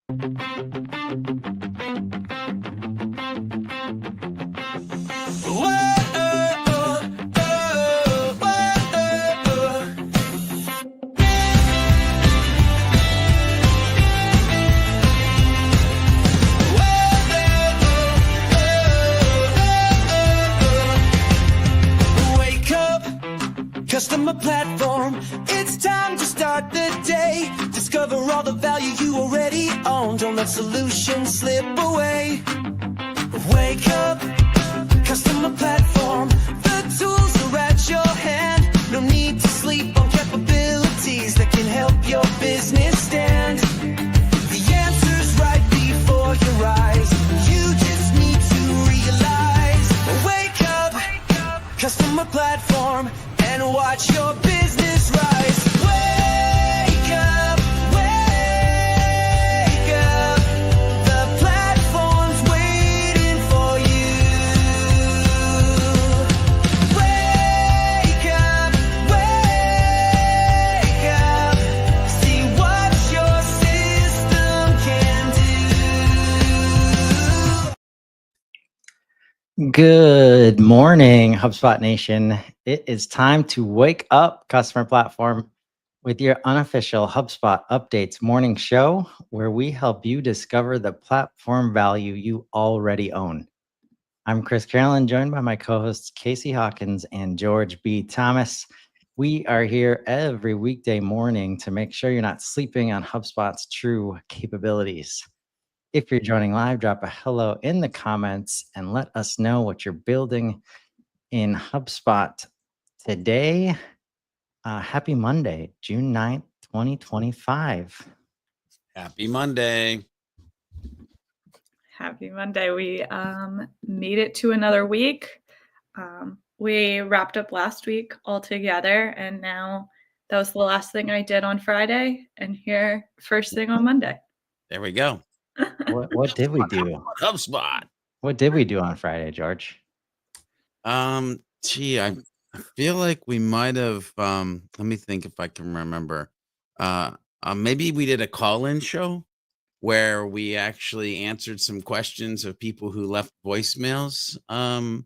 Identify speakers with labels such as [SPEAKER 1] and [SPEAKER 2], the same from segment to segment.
[SPEAKER 1] Customer platform, it's time to start the day. Discover all the value you already own. Don't let solutions slip away. Wake up, customer platform. The tools are at your hand. No need to sleep on capabilities that can help your business stand. The answer's right before your eyes. You just need to realize. Wake up, customer platform. And watch your business rise. Wake up, wake up. The platform's waiting for you. Wake up, wake up. See what your system can do.
[SPEAKER 2] Good morning, HubSpot Nation. It is time to wake up, customer platform, with your unofficial HubSpot Updates morning show, where we help you discover the platform value you already own. I'm Chris Carolan, joined by my co-hosts Casey Hawkins and George B. Thomas. We are here every weekday morning to make sure you're not sleeping on HubSpot's true capabilities. If you're joining live, drop a hello in the comments and let us know what you're building in HubSpot today. Happy Monday, June 9th, 2025.
[SPEAKER 3] Happy Monday.
[SPEAKER 4] Happy Monday. We made it to another week. We wrapped up last week all together, and now that was the last thing I did on Friday, and here first thing on Monday.
[SPEAKER 3] There we go.
[SPEAKER 2] What did we do?
[SPEAKER 3] HubSpot.
[SPEAKER 2] What did we do on Friday, George?
[SPEAKER 3] Gee, I feel like we might have, let me think if I can remember. Maybe we did a call-in show where we actually answered some questions of people who left voicemails on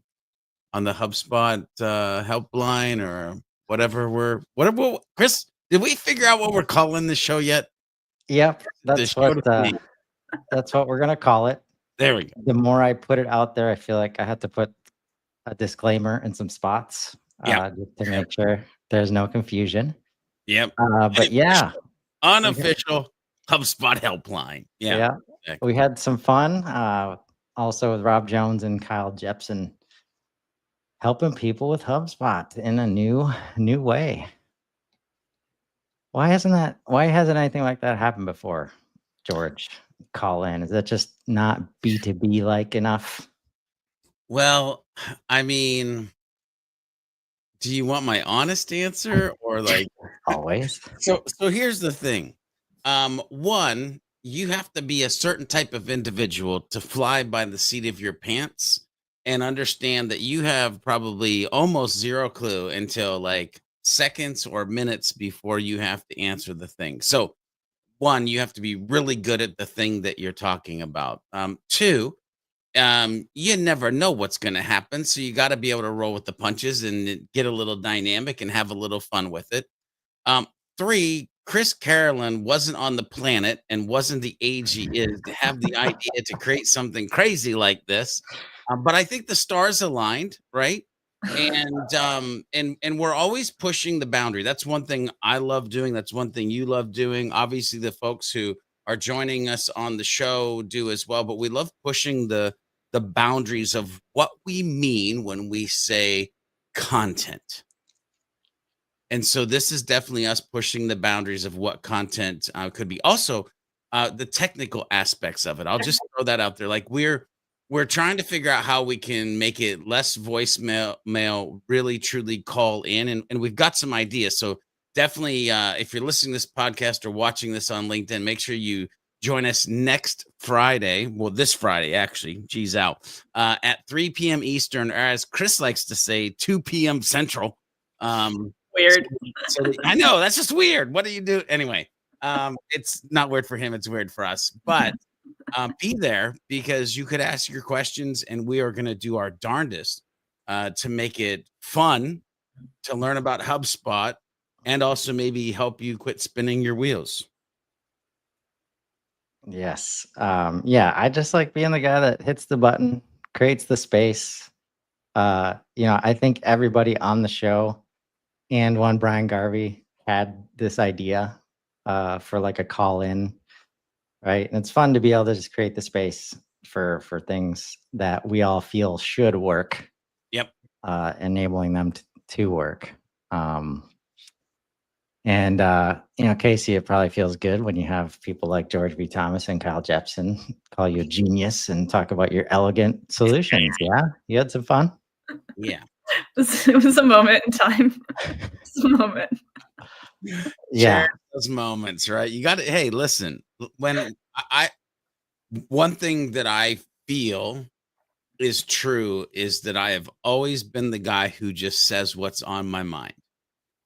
[SPEAKER 3] the HubSpot helpline or whatever. Chris, did we figure out what we're calling the show yet?
[SPEAKER 2] Yep, that's what we're gonna call it.
[SPEAKER 3] There we go.
[SPEAKER 2] The more I put it out there, I feel like I have to put a disclaimer in some spots, just to make sure there's no confusion.
[SPEAKER 3] Yep.
[SPEAKER 2] But yeah,
[SPEAKER 3] unofficial HubSpot helpline. Yeah.
[SPEAKER 2] Exactly. We had some fun. Also with Rob Jones and Kyle Jepson, helping people with HubSpot in a new way. Why hasn't anything like that happened before, George? Call in. Is that just not B2B like enough?
[SPEAKER 3] Well, I mean, do you want my honest answer or like
[SPEAKER 2] always?
[SPEAKER 3] So here's the thing. One, you have to be a certain type of individual to fly by the seat of your pants and understand that you have probably almost zero clue until like seconds or minutes before you have to answer the thing. So one, you have to be really good at the thing that you're talking about. Two, you never know what's going to happen. So you got to be able to roll with the punches and get a little dynamic and have a little fun with it. Three, Chris Carolan wasn't on the planet and wasn't the age he is to have the idea to create something crazy like this. But I think the stars aligned, right? And we're always pushing the boundary. That's one thing I love doing. That's one thing you love doing. Obviously, the folks who are joining us on the show do as well. But we love pushing the boundaries of what we mean when we say content. And so this is definitely us pushing the boundaries of what content could be. Also, the technical aspects of it. I'll just throw that out there. Like we're trying to figure out how we can make it less voicemail, really truly call in. And we've got some ideas. So definitely, if you're listening to this podcast or watching this on LinkedIn, make sure you join us next Friday. Well, this Friday, actually, geez out, at 3 p.m. Eastern, or as Chris likes to say, 2 p.m. Central.
[SPEAKER 4] Weird.
[SPEAKER 3] So I know, that's just weird. What do you do? Anyway, It's not weird for him, it's weird for us. But be there because you could ask your questions, and we are going to do our darndest to make it fun to learn about HubSpot and also maybe help you quit spinning your wheels.
[SPEAKER 2] Yes. Yeah, I just like being the guy that hits the button, creates the space. I think everybody on the show and one Brian Garvey had this idea for like a call in, right? And it's fun to be able to just create the space for things that we all feel should work,
[SPEAKER 3] Yep.
[SPEAKER 2] enabling them to work. Casey, it probably feels good when you have people like George B. Thomas and Kyle Jepson call you a genius and talk about your elegant solutions. Yeah, you had some fun.
[SPEAKER 3] Yeah.
[SPEAKER 4] It was a moment in time. Just a moment.
[SPEAKER 2] Yeah,
[SPEAKER 3] Share those moments, right? You got to, hey, listen, when one thing that I feel is true is that I have always been the guy who just says what's on my mind.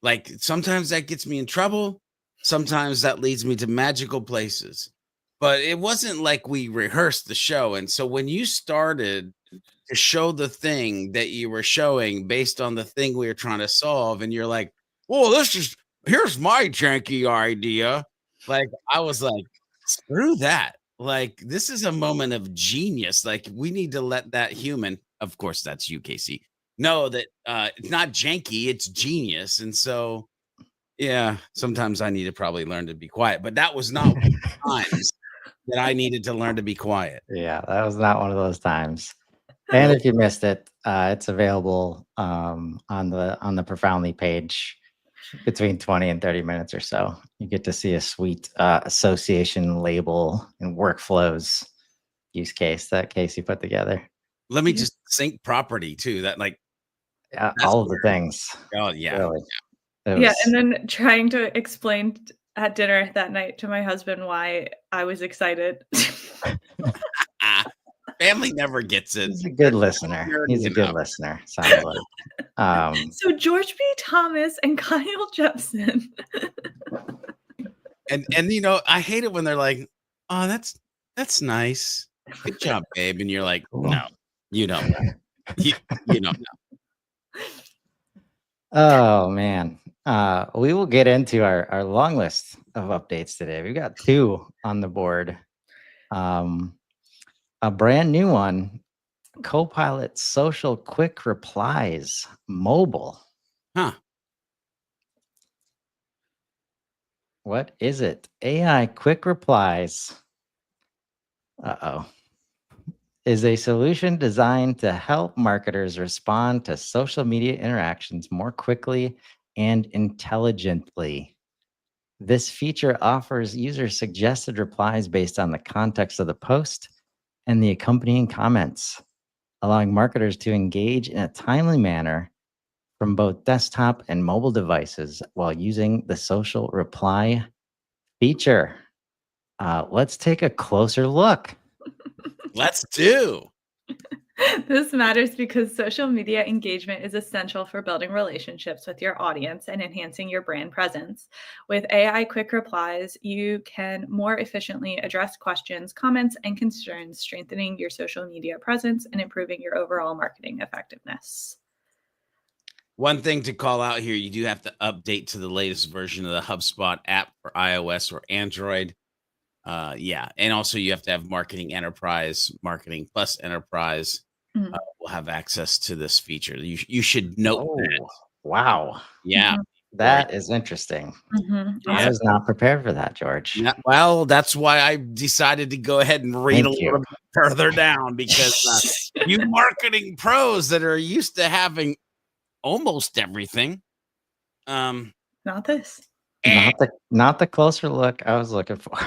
[SPEAKER 3] Like sometimes that gets me in trouble. Sometimes that leads me to magical places. But it wasn't like we rehearsed the show. And so when you started to show the thing that you were showing based on the thing we were trying to solve, and you're like, "Well, here's my janky idea." Like I was like, "Screw that." Like this is a moment of genius. Like we need to let that human, of course, that's you, Casey, know that it's not janky, it's genius. And so, yeah, sometimes I need to probably learn to be quiet, but that was not one of the times that I needed to learn to be quiet.
[SPEAKER 2] yeah, that was not one of those times. And if you missed it, it's available on the Profoundly page between 20 and 30 minutes or so. You get to see a sweet association label and workflows use case that Casey put together.
[SPEAKER 3] Let me just sync property too. That like
[SPEAKER 2] Yeah,
[SPEAKER 3] that's
[SPEAKER 2] all of the
[SPEAKER 3] where-
[SPEAKER 2] things.
[SPEAKER 3] Oh yeah.
[SPEAKER 2] Really. It
[SPEAKER 4] Yeah,
[SPEAKER 2] was-
[SPEAKER 4] and then trying to explain at dinner that night to my husband why I was excited.
[SPEAKER 3] Family never gets it.
[SPEAKER 2] he's a good listener. He's a good listener. Sounds like.
[SPEAKER 4] So George B. Thomas and Kyle Jepson.
[SPEAKER 3] And I hate it when they're like, "Oh, that's nice. Good job, babe." And you're like, "No, you don't. You don't know."
[SPEAKER 2] Oh man. We will get into our long list of updates today. We've got 2 on the board. A brand new one, Copilot Social Quick Replies Mobile.
[SPEAKER 3] Huh.
[SPEAKER 2] What is it? AI Quick Replies. Is a solution designed to help marketers respond to social media interactions more quickly and intelligently. This feature offers users suggested replies based on the context of the post and the accompanying comments, allowing marketers to engage in a timely manner from both desktop and mobile devices while using the social reply feature. Let's take a closer look.
[SPEAKER 3] Let's do.
[SPEAKER 4] This matters because social media engagement is essential for building relationships with your audience and enhancing your brand presence. With AI quick replies, you can more efficiently address questions, comments, and concerns, strengthening your social media presence and improving your overall marketing effectiveness.
[SPEAKER 3] One thing to call out here, you do have to update to the latest version of the HubSpot app for iOS or Android. Yeah. And also you have to have Marketing Enterprise, Marketing Plus Enterprise will have access to this feature. You should note that.
[SPEAKER 2] Wow.
[SPEAKER 3] Yeah.
[SPEAKER 2] That is interesting. I was not prepared for that, George.
[SPEAKER 3] Yeah, well, that's why I decided to go ahead and read
[SPEAKER 2] Thank
[SPEAKER 3] a little bit further down because you marketing pros that are used to having almost everything.
[SPEAKER 4] Not this.
[SPEAKER 2] Not the closer look I was looking for.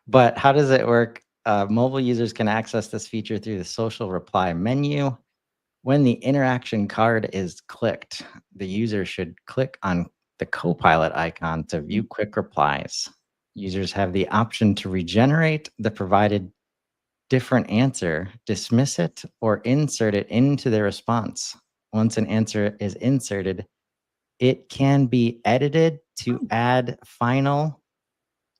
[SPEAKER 2] But how does it work? Mobile users can access this feature through the social reply menu. When the interaction card is clicked, the user should click on the Copilot icon to view quick replies. Users have the option to regenerate the provided different answer, dismiss it, or insert it into their response. Once an answer is inserted, it can be edited to add final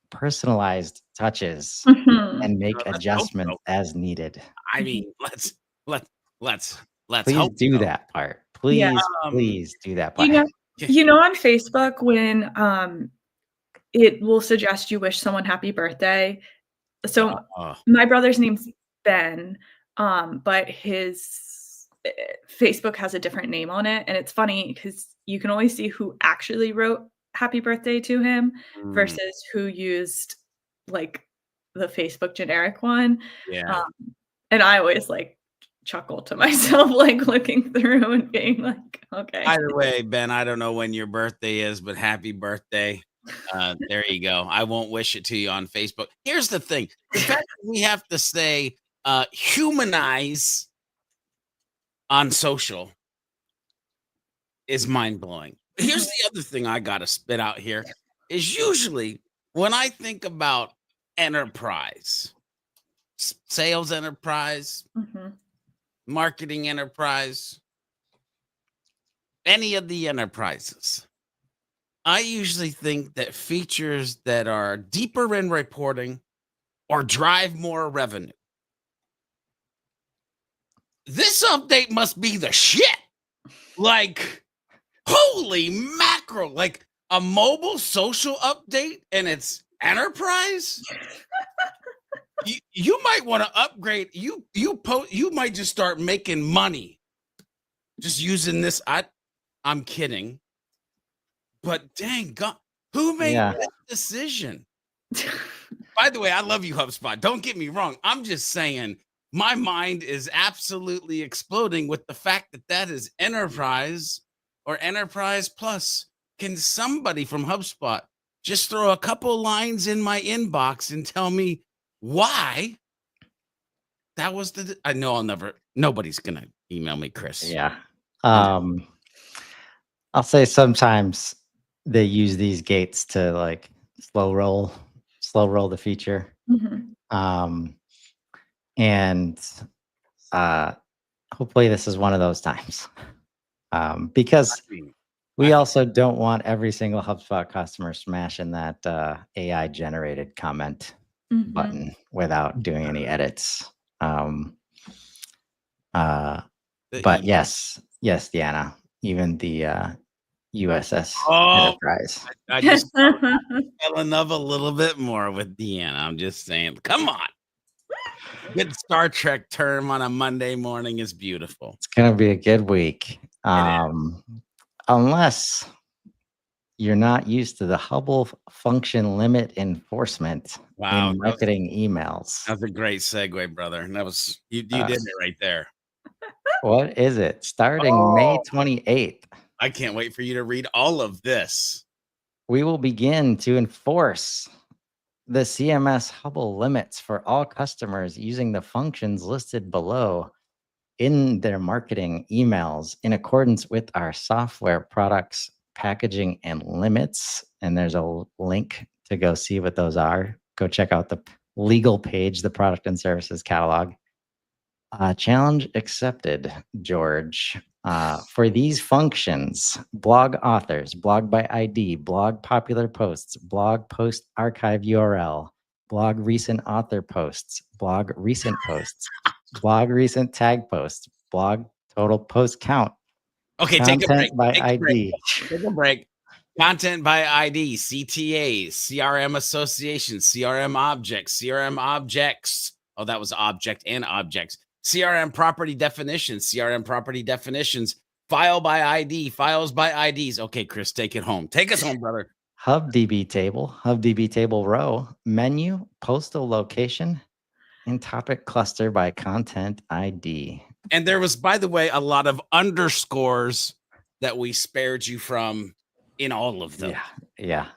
[SPEAKER 2] personalized touches
[SPEAKER 4] Mhm.
[SPEAKER 2] and make
[SPEAKER 3] Oh, let's hope
[SPEAKER 2] adjustments
[SPEAKER 3] so.
[SPEAKER 2] as needed.
[SPEAKER 3] I
[SPEAKER 4] Mhm.
[SPEAKER 3] mean, let's let's
[SPEAKER 2] Please
[SPEAKER 3] hope
[SPEAKER 2] do
[SPEAKER 3] so.
[SPEAKER 2] that part.
[SPEAKER 4] Yeah.
[SPEAKER 2] Please,
[SPEAKER 3] Um,
[SPEAKER 2] please do that
[SPEAKER 4] You
[SPEAKER 2] part.
[SPEAKER 4] know
[SPEAKER 3] yeah.
[SPEAKER 4] you know, on Facebook when, it will suggest you wish someone happy birthday. So,
[SPEAKER 3] Uh,
[SPEAKER 4] my brother's name's Ben, but his, Facebook has a different name on it, and it's funny because you can only see who actually wrote happy birthday to him
[SPEAKER 3] mm,
[SPEAKER 4] versus who used, like, the Facebook generic one,
[SPEAKER 3] yeah.
[SPEAKER 4] um, and I always, like, chuckle to myself, like, looking through and being like, "Okay."
[SPEAKER 3] Either way, Ben, I don't know when your birthday is, but happy birthday. There you go. I won't wish it to you on Facebook. Here's the thing. The fact that we have to say humanize on social is mind blowing. Here's
[SPEAKER 4] Mhm,
[SPEAKER 3] the other thing I got to spit out here is usually when I think about enterprise, sales enterprise,
[SPEAKER 4] mhm,
[SPEAKER 3] marketing enterprise, any of the enterprises, I usually think that features that are deeper in reporting or drive more revenue. This update must be the shit. Like, holy mackerel. Like a mobile social update and it's enterprise. You might want to upgrade. You might just start making money just using this. I'm kidding. But dang God, who made
[SPEAKER 2] Yeah.
[SPEAKER 3] that decision? By the way, I love you, HubSpot. Don't get me wrong. I'm just saying my mind is absolutely exploding with the fact that that is enterprise or enterprise plus. Can somebody from HubSpot just throw a couple lines in my inbox and tell me why that was the? I know I'll never. Nobody's gonna email me, Chris.
[SPEAKER 2] Yeah.
[SPEAKER 3] I'm
[SPEAKER 2] Um, I'll say sometimes they use these gates to like slow roll the feature.
[SPEAKER 4] mhm.
[SPEAKER 2] Um, and uh, hopefully this is one of those times.
[SPEAKER 3] I
[SPEAKER 2] Because
[SPEAKER 3] mean,
[SPEAKER 2] we
[SPEAKER 3] I,
[SPEAKER 2] also don't want every single HubSpot customer smashing that AI generated comment
[SPEAKER 4] Mhm.
[SPEAKER 2] button without doing any edits. Um, uh, but
[SPEAKER 3] the,
[SPEAKER 2] yes, Deanna, even the USS
[SPEAKER 3] oh,
[SPEAKER 2] Enterprise.
[SPEAKER 3] I just fell in love a little bit more with Deanna. I'm just saying, come on. Good Star Trek term on a Monday morning is beautiful.
[SPEAKER 2] It's gonna be a good week.
[SPEAKER 3] It is.
[SPEAKER 2] Unless you're not used to the Hubble function limit enforcement
[SPEAKER 3] Wow,
[SPEAKER 2] in marketing emails.
[SPEAKER 3] that was a great segue, brother. That was you
[SPEAKER 2] Uh,
[SPEAKER 3] did it right there.
[SPEAKER 2] what is it? Starting May
[SPEAKER 3] Oh,
[SPEAKER 2] 28th,
[SPEAKER 3] I can't wait for you to read all of this.
[SPEAKER 2] we will begin to enforce the CMS Hubble limits for all customers using the functions listed below in their marketing emails in accordance with our software products, packaging, and limits. And there's a link to go see what those are. Go check out the legal page, the product and services catalog. Challenge accepted, George. For these functions, blog authors, blog by ID, blog popular posts, blog post archive URL, blog recent author posts, blog recent posts, blog recent tag posts, blog total post count,
[SPEAKER 3] Okay, take a break.
[SPEAKER 2] content by
[SPEAKER 3] Take a break.
[SPEAKER 2] ID.
[SPEAKER 3] Take a break. Content by ID, CTAs, CRM associations, CRM objects, CRM objects. Oh, that was object and objects. CRM property definitions, CRM property definitions, file by ID, files by IDs. Okay, Chris, take it home. Take us home, brother.
[SPEAKER 2] HubDB table row, menu, postal location, and topic cluster by content ID.
[SPEAKER 3] And there was, by the way, a lot of underscores that we spared you from in all of them.
[SPEAKER 2] Yeah.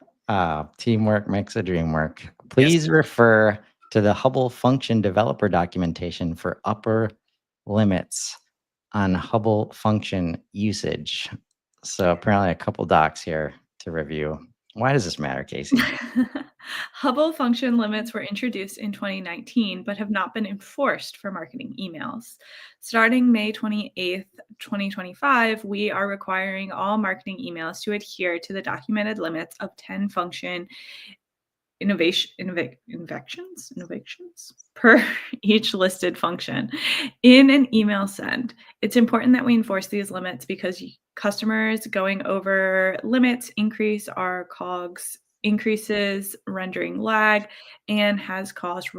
[SPEAKER 2] Teamwork makes a dream work.
[SPEAKER 3] Yes.
[SPEAKER 2] Please refer to the Hubble function developer documentation for upper limits on Hubble function usage. So apparently a couple docs here to review. Why does this matter, Casey?
[SPEAKER 4] Hubble function limits were introduced in 2019, but have not been enforced for marketing emails. Starting May 28th, 2025, we are requiring all marketing emails to adhere to the documented limits of 10 function innovations per each listed function in an email send. It's important that we enforce these limits because customers going over limits increase our COGS, increases rendering lag, and has caused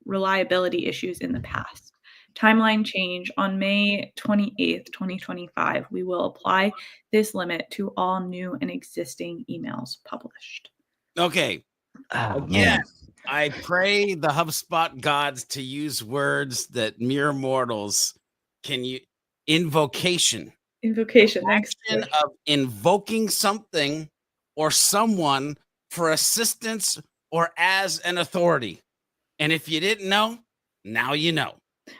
[SPEAKER 4] reliability issues in the past. Timeline change on May 28th, 2025. We will apply this limit to all new and existing emails published.
[SPEAKER 3] Okay.
[SPEAKER 2] Oh,
[SPEAKER 3] Again,
[SPEAKER 2] man.
[SPEAKER 3] I pray the HubSpot gods to use words that mere mortals can use. Invocation.
[SPEAKER 4] Invocation. Thanks.
[SPEAKER 3] Action of invoking something or someone for assistance or as an authority. And if you didn't know, now you know.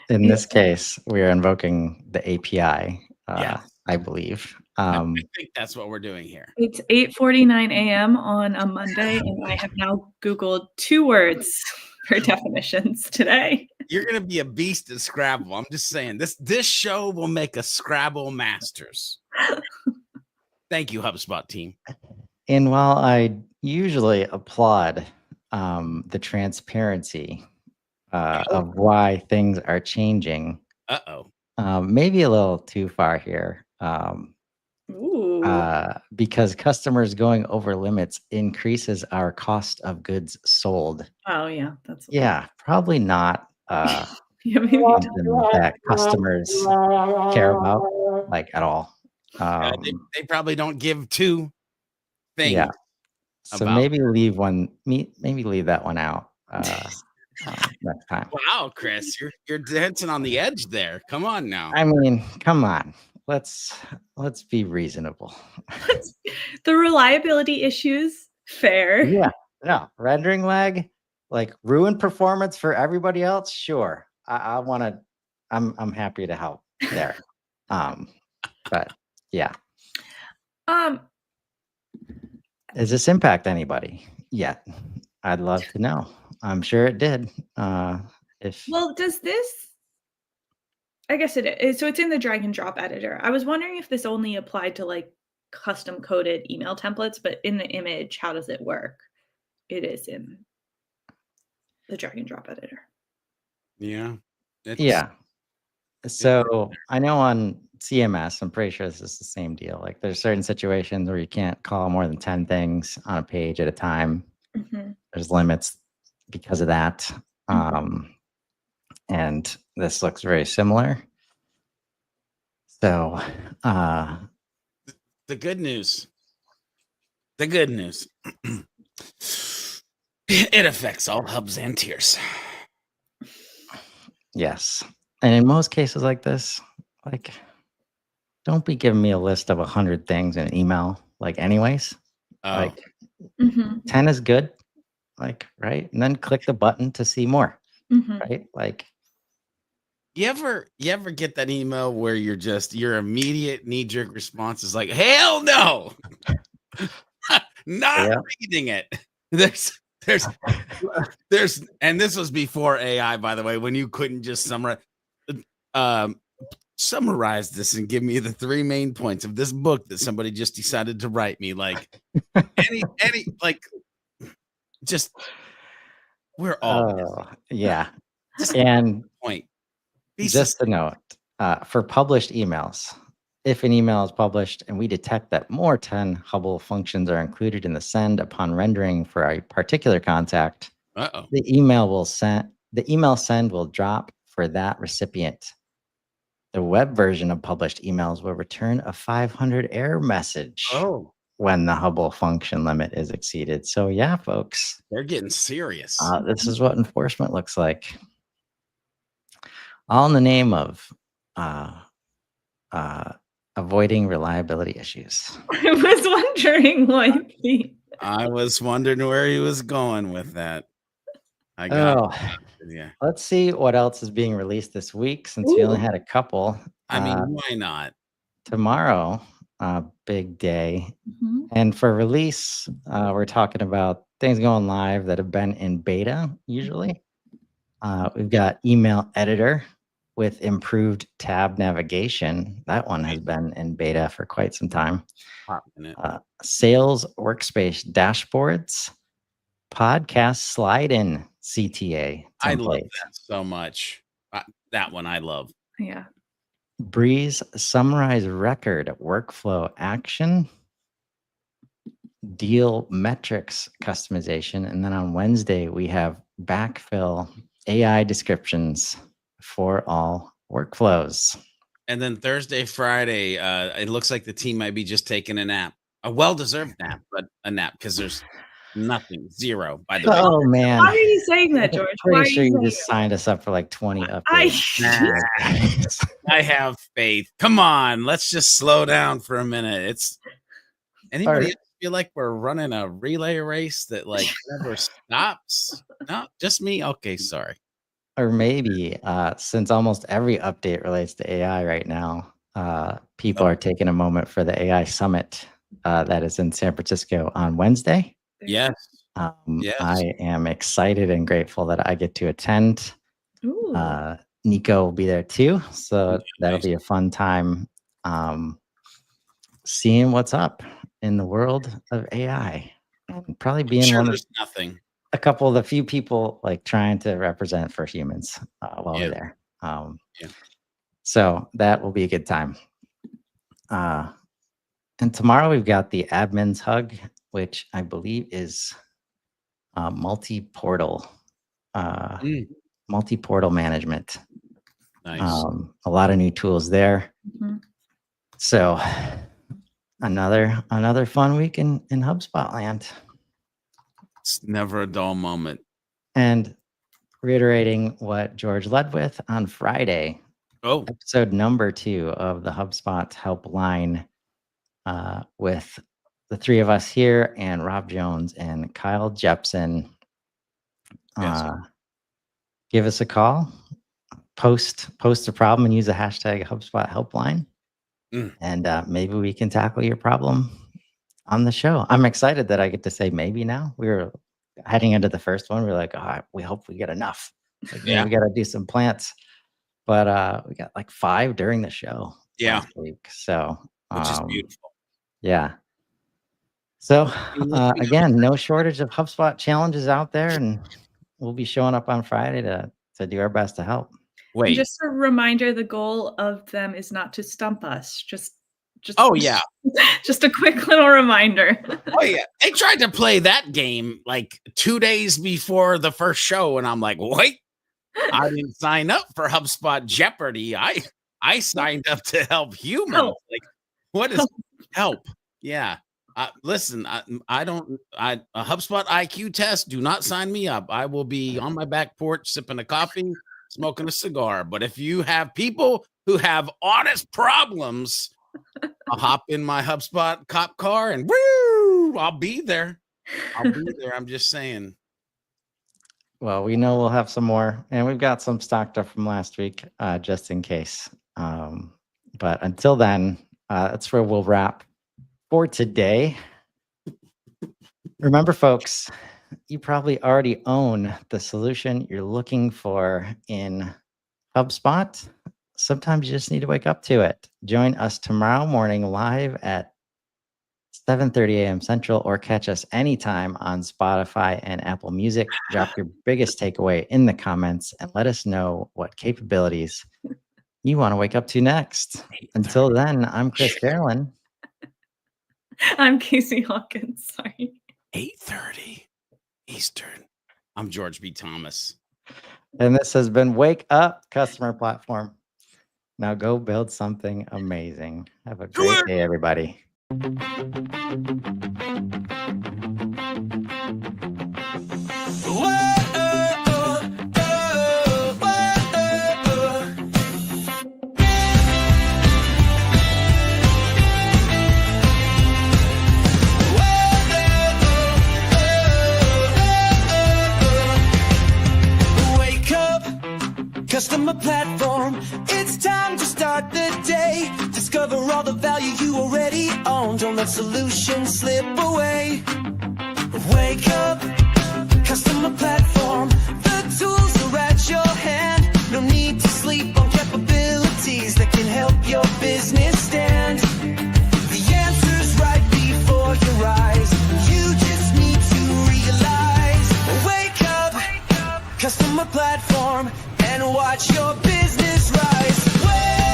[SPEAKER 2] In this case, we are invoking the API,
[SPEAKER 3] Yes.
[SPEAKER 2] I believe.
[SPEAKER 3] I think that's what we're doing here.
[SPEAKER 4] It's 8:49 a.m. on a Monday, and I have now Googled 2 words for definitions today.
[SPEAKER 3] You're going to be a beast at Scrabble. I'm just saying, this show will make us Scrabble masters. Thank you, HubSpot team.
[SPEAKER 2] And while I usually applaud the transparency of why things are changing, maybe a little too far here. Because customers going over limits increases our cost of goods sold.
[SPEAKER 4] Oh, yeah.
[SPEAKER 2] Probably not
[SPEAKER 4] Yeah, maybe
[SPEAKER 2] something that customers care about, like, at all.
[SPEAKER 3] They probably don't give 2 things.
[SPEAKER 2] Yeah. So maybe leave that one out next time.
[SPEAKER 3] Wow, Chris, you're dancing on the edge there. Come on now.
[SPEAKER 2] I mean, come on. Let's be reasonable.
[SPEAKER 4] The reliability issues, fair.
[SPEAKER 2] Yeah. No, rendering lag, like, ruin performance for everybody else. Sure. I'm happy to help there. But yeah. Does this impact anybody yet? I'd love to know. I'm sure it did.
[SPEAKER 4] Does this? I guess it is. So it's in the drag and drop editor. I was wondering if this only applied to like custom coded email templates, but in the image, how does it work? It is in the drag and drop editor.
[SPEAKER 3] Yeah.
[SPEAKER 2] Yeah. So I know on CMS, I'm pretty sure this is the same deal. Like, there's certain situations where you can't call more than 10 things on a page at a time.
[SPEAKER 4] Mm-hmm.
[SPEAKER 2] There's limits because of that. And this looks very similar. So
[SPEAKER 3] the good news, it affects all hubs and tiers.
[SPEAKER 2] Yes. And in most cases like this, like, don't be giving me a list of 100 things in an email, like, anyways. Like, 10 is good, like, right? And then click the button to see more, right? Like,
[SPEAKER 3] you ever get that email where your immediate knee-jerk response is like, hell no, not reading it. There's and this was before AI, by the way, when you couldn't just summarize this and give me the 3 main points of this book that somebody just decided to write me. Like, any like, just, we're all
[SPEAKER 2] and
[SPEAKER 3] point.
[SPEAKER 2] Just a note, for published emails, if an email is published and we detect that more 10 Hubble functions are included in the send upon rendering for a particular contact, the email send will drop for that recipient. The web version of published emails will return a 500 error message when the Hubble function limit is exceeded. So yeah, folks,
[SPEAKER 3] they're getting serious.
[SPEAKER 2] This is what enforcement looks like. All in the name of avoiding reliability issues.
[SPEAKER 4] I was wondering
[SPEAKER 3] I was wondering where he was going with that.
[SPEAKER 2] Let's see what else is being released this week, since we only had a couple.
[SPEAKER 3] I mean, why not?
[SPEAKER 2] Tomorrow, big day.
[SPEAKER 4] Mhm.
[SPEAKER 2] And for release, we're talking about things going live that have been in beta usually. We've got email editor with improved tab navigation. That one has been in beta for quite some time.
[SPEAKER 3] Hot minute.
[SPEAKER 2] Sales workspace dashboards, podcast slide-in CTA
[SPEAKER 3] I love
[SPEAKER 2] templates.
[SPEAKER 3] that so much. That one I love.
[SPEAKER 4] Yeah.
[SPEAKER 2] Breeze summarize record workflow action, deal metrics customization. And then on Wednesday, we have backfill AI descriptions for all workflows.
[SPEAKER 3] And then Thursday, Friday, it looks like the team might be just taking a nap, a well-deserved nap, but a nap because there's nothing, zero, by the way.
[SPEAKER 2] Oh, man.
[SPEAKER 4] Why are you saying that, George? Why are
[SPEAKER 2] Pretty sure
[SPEAKER 4] you
[SPEAKER 2] you
[SPEAKER 4] saying
[SPEAKER 2] just signed us up for like 20
[SPEAKER 4] that?
[SPEAKER 2] updates.
[SPEAKER 3] I have faith. Come on, let's just slow down for a minute. It's anybody else feel like we're running a relay race that like never stops? No, just me. Okay, sorry.
[SPEAKER 2] Or maybe since almost every update relates to AI right now, people are taking a moment for the AI summit that is in San Francisco on Wednesday.
[SPEAKER 3] Yes. Yes.
[SPEAKER 2] I am excited and grateful that I get to attend.
[SPEAKER 4] Ooh.
[SPEAKER 2] Nico will be there too, so that'll
[SPEAKER 3] Nice.
[SPEAKER 2] be a fun time seeing what's up in the world of AI. And probably being
[SPEAKER 3] Sure,
[SPEAKER 2] one of
[SPEAKER 3] there's nothing.
[SPEAKER 2] a couple of the few people like trying to represent for humans while
[SPEAKER 3] Yeah.
[SPEAKER 2] we're there.
[SPEAKER 3] Yeah.
[SPEAKER 2] So that will be a good time. And tomorrow we've got the admin's hug, which I believe is multi-portal management.
[SPEAKER 3] Nice.
[SPEAKER 2] A lot of new tools there.
[SPEAKER 4] Mhm.
[SPEAKER 2] So another fun week in HubSpot land.
[SPEAKER 3] It's never a dull moment.
[SPEAKER 2] And reiterating what George led with on Friday,
[SPEAKER 3] Oh,
[SPEAKER 2] episode number 2 of the HubSpot helpline with the three of us here and Rob Jones and Kyle Jepson.
[SPEAKER 3] Yes.
[SPEAKER 2] Give us a call, post a problem and use the hashtag HubSpot helpline. And maybe we can tackle your problem on the show. I'm excited that I get to say maybe now. We were heading into the first one. We were like, we hope we get enough. Like,
[SPEAKER 3] Yeah.
[SPEAKER 2] we got to do some plants. But we got like 5 during the show last week. So,
[SPEAKER 3] which is beautiful.
[SPEAKER 2] Yeah. So again, no shortage of HubSpot challenges out there, and we'll be showing up on Friday to do our best to help.
[SPEAKER 4] And
[SPEAKER 3] Wait.
[SPEAKER 4] just a reminder, the goal of them is not to stump us. Just
[SPEAKER 3] Oh yeah.
[SPEAKER 4] just a quick little reminder.
[SPEAKER 3] Oh yeah. They tried to play that game like 2 days before the first show, and I'm like, wait, I didn't sign up for HubSpot Jeopardy. I signed up to help humans.
[SPEAKER 4] Help.
[SPEAKER 3] Like, what is help? Yeah. Listen, I don't. A HubSpot IQ test. Do not sign me up. I will be on my back porch sipping a coffee, smoking a cigar. But if you have people who have honest problems, I'll hop in my HubSpot cop car and woo! I'll be there. I'm just saying.
[SPEAKER 2] Well, we know we'll have some more, and we've got some stocked up from last week, just in case. But until then, that's where we'll wrap for today. Remember, folks, you probably already own the solution you're looking for in HubSpot. Sometimes you just need to wake up to it. Join us tomorrow morning live at 7:30 a.m. Central, or catch us anytime on Spotify and Apple Music. Drop your biggest takeaway in the comments and let us know what capabilities you want to wake up to next. Until then, I'm Chris Carolan.
[SPEAKER 4] I'm Casey Hawkins. Sorry.
[SPEAKER 3] 8:30 Eastern. I'm George B. Thomas.
[SPEAKER 2] And this has been Wake Up Customer Platform. Now go build something amazing. Have a great day, everybody.
[SPEAKER 1] Customer platform, it's time to start the day. Discover all the value you already own. Don't let solutions slip away. Wake up, customer platform. The tools are at your hand. No need to sleep on capabilities that can help your business stand. The answer's right before your eyes. You just need to realize. Wake up, customer platform, and watch your business rise. Wake